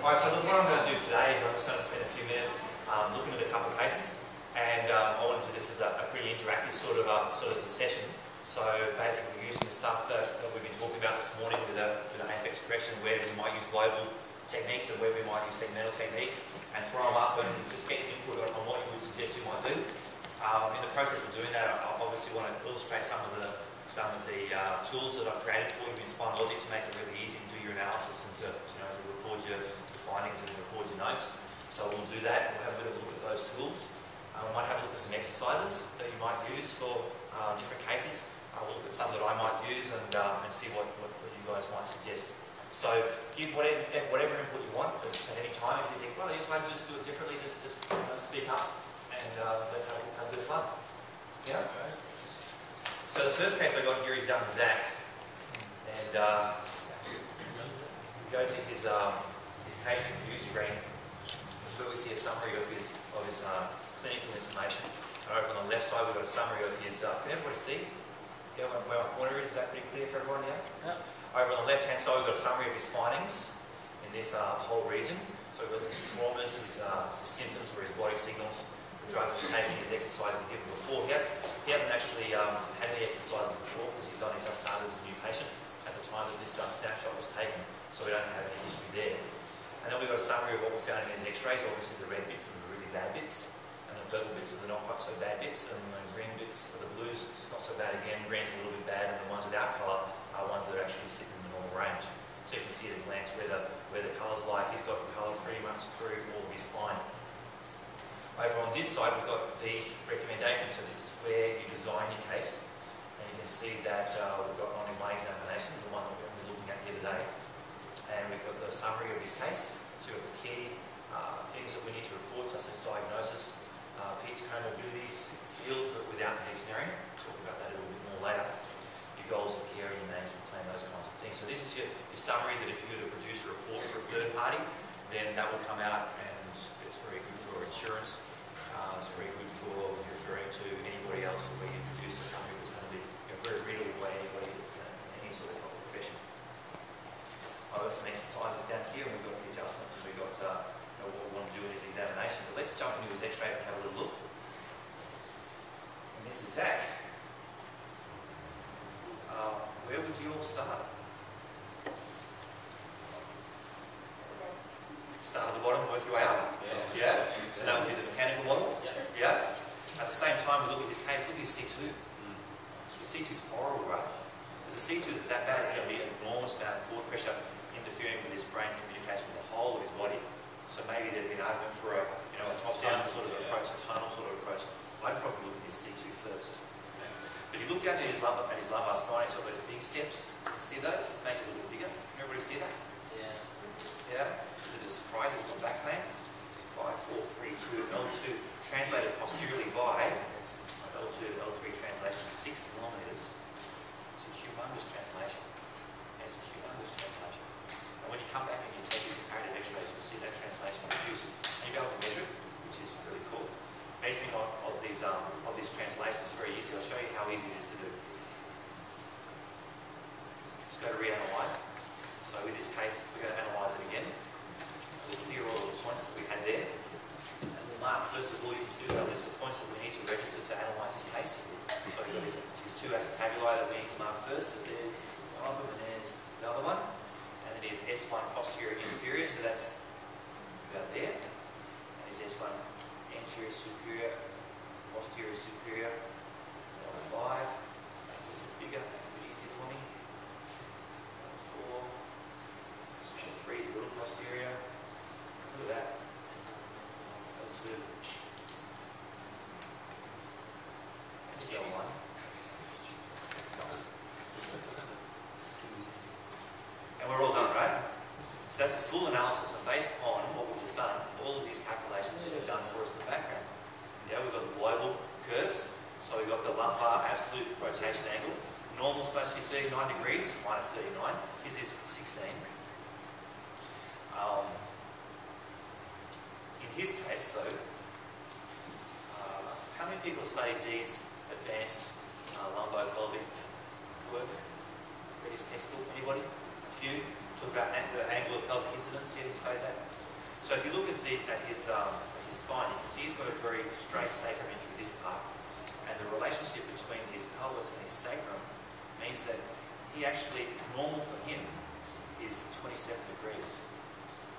Alright, so look, what I'm going to do today is I'm just going to spend a few minutes looking at a couple of cases, and I want to do this as a pretty interactive sort of a session. So basically using the stuff that we've been talking about this morning with the apex correction, where we might use global techniques and where we might use segmental techniques, and throw them up and just get input on what you would suggest you might do. In the process of doing that, I obviously want to illustrate some of the tools that I've created for you in Spinalogic to make it really easy to do your analysis and to record your findings and record your notes. So we'll do that. We'll have a bit of a look at those tools. We might have a look at some exercises that you might use for different cases. We'll look at some that I might use and see what you guys might suggest. So give whatever input you want at any time. If you think, well, you might just do it differently, just speak up and let's have a bit of fun. Yeah? Okay. So the first case I got here is young Zach, and we go to his case review screen. That's where we see a summary of his clinical information. And over on the left side we've got a summary of his. Can everybody see? Yeah, where my pointer is that pretty clear for everyone? Yeah. Over on the left hand side we've got a summary of his findings in this whole region. So we've got his traumas, his symptoms or his body signals, the drugs he's taken, his exercises given before. He hasn't actually had any exercises before because he's only just started as a new patient at the time that this snapshot was taken, so we don't have any history there. And then we've got a summary of what we found in his x-rays, obviously the red bits and the really bad bits, and the purple bits are the not quite so bad bits, and the green bits are the blues, just not so bad again. Green's a little bit bad, and the ones without colour are ones that are actually sitting in the normal range. So you can see at a glance where the colour's like. He's got colour pretty much through all of his spine. Over on this side we've got the recommendations, so this is where you design your case, and you can see that we've got on in my examination, the one that we're looking at here today, and we've got the summary of his case. So we've got the key things that we need to report, such as diagnosis, peaks, comorbidities, field without the dictionary. We'll talk about that a little bit more later. Your goals of care, your management plan, those kinds of things. So this is your summary that if you were to produce a report for a third party, then that will come out, and it's very good for insurance. It's very good for referring to anybody else where you produce something that's going to be very readable by anybody in any sort of profession. I've got some exercises down here, and we've got the adjustment, and we've got what we want to do in his examination. But let's jump into his x-rays and have a little look. And this is Zach. Where would you all start? Start at the bottom, work your way up. Yeah. So that would be the mechanical model. Yeah. At the same time, we look at his case. Look at his C2. The C2 is horrible, right? If the C2 is that bad, it's going to be an enormous amount of blood pressure interfering with his brain communication with the whole of his body. So maybe there'd be an argument for a top-down sort of approach, a tonal sort of approach. I'd probably look at his C2 first. But if you look down at his lumbar spine, it's got those big steps. You can see those? Let's make it a little bit bigger. Everybody see that? Yeah. Is it a surprise he's got back pain? 5, 4, 3, 2, L2, translated posteriorly by L2 to L3 translation, 6 millimetres. It's a humongous translation. And it's a humongous translation. And when you come back and you take your comparative x-rays, you'll see that translation reduce. And you'll be able to measure it, which is really cool. Measuring of these translations is very easy. I'll show you how easy it is to do. Just go to reanalyze. So in this case, we're going to analyse it again. We'll clear all the points that we had there. And we'll mark, first of all, you can see our list of points that we need to register to analyse this case. So we've got his 2 acetabuli that we need to mark first. So there's one of them and there's the other one. And it is S1 posterior inferior, so that's about there. And it's S1 anterior superior, posterior superior. 5. Make it a bit bigger, make it a bit easier for me. 4. 3 is a little posterior. Look at that. L2. That's L1. And we're all done, right? So that's a full analysis, and based on what we've just done, all of these calculations that they've done for us in the background. Yeah, we've got the global curves. So we've got the lumbar absolute rotation angle. Normal is supposed to be 39 degrees, minus 39. His is 16. In his case, though, how many people say Dean's advanced lumbo-pelvic work? Read his textbook? Anybody? A few? Talk about the angle of pelvic incidence. Yeah, he studied that. So if you look at his spine, you can see he's got a very straight sacrum in through this part. And the relationship between his pelvis and his sacrum means that he actually, normal for him, is 27 degrees.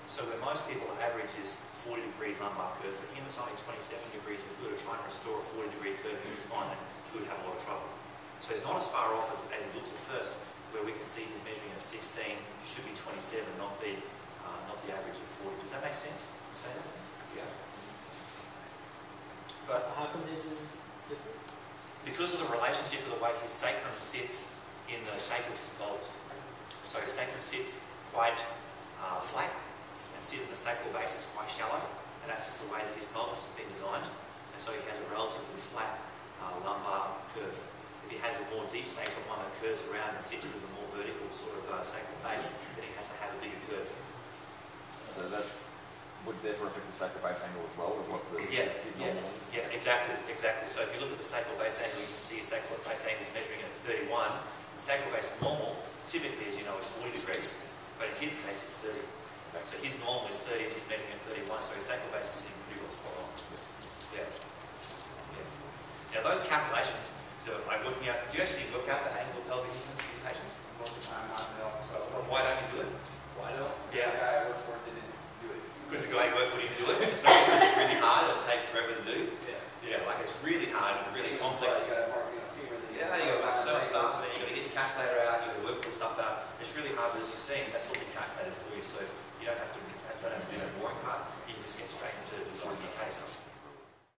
So where most people average is 40-degree lumbar curve, for him it's only 27 degrees. If we were to try and restore a 40-degree curve in his spine, he would have a lot of trouble. So he's not as far off as it looks at first, where we can see he's measuring at 16, he should be 27, not the average of 40. Does that make sense? Say that? Yeah. But how come this is different? Because of the relationship of the way his sacrum sits in the shape of his pelvis. So his sacrum sits quite flat, and sit in the sacral base is quite shallow, and that's just the way that his pelvis has been designed. And so he has a relatively flat lumbar curve. If he has a more deep sacral one that curves around and sits with a more vertical sort of sacral base, then he has to have a bigger curve. So that would therefore affect the sacral base angle as well, or what the normal is? Yeah, exactly. So if you look at the sacral base angle, you can see his sacral base angle is measuring at 31. The sacral base normal, typically, as you know, is 40 degrees, but in his case, it's 30. Okay. So his normal is 30, and he's measuring at 31, so his sacral base is sitting pretty well spot on. Yeah. Now those calculations, like working out, do you actually work out the angle of pelvic distance for your patients? Most of the time, not in the office. Well, why don't you do it? Why don't? Yeah. The guy I work for didn't do it. Because the guy you work for didn't do it? Because it's really hard and it takes forever to do? Yeah. Yeah, like it's really hard and really complex. You got to mark your finger. Yeah, you got to mark certain stuff, and then you got to get your calculator out, you got to work all the stuff out. It's really hard, but as you've seen, that's what the calculator's for you, so you don't have to do that boring part. You can just get straight into the case.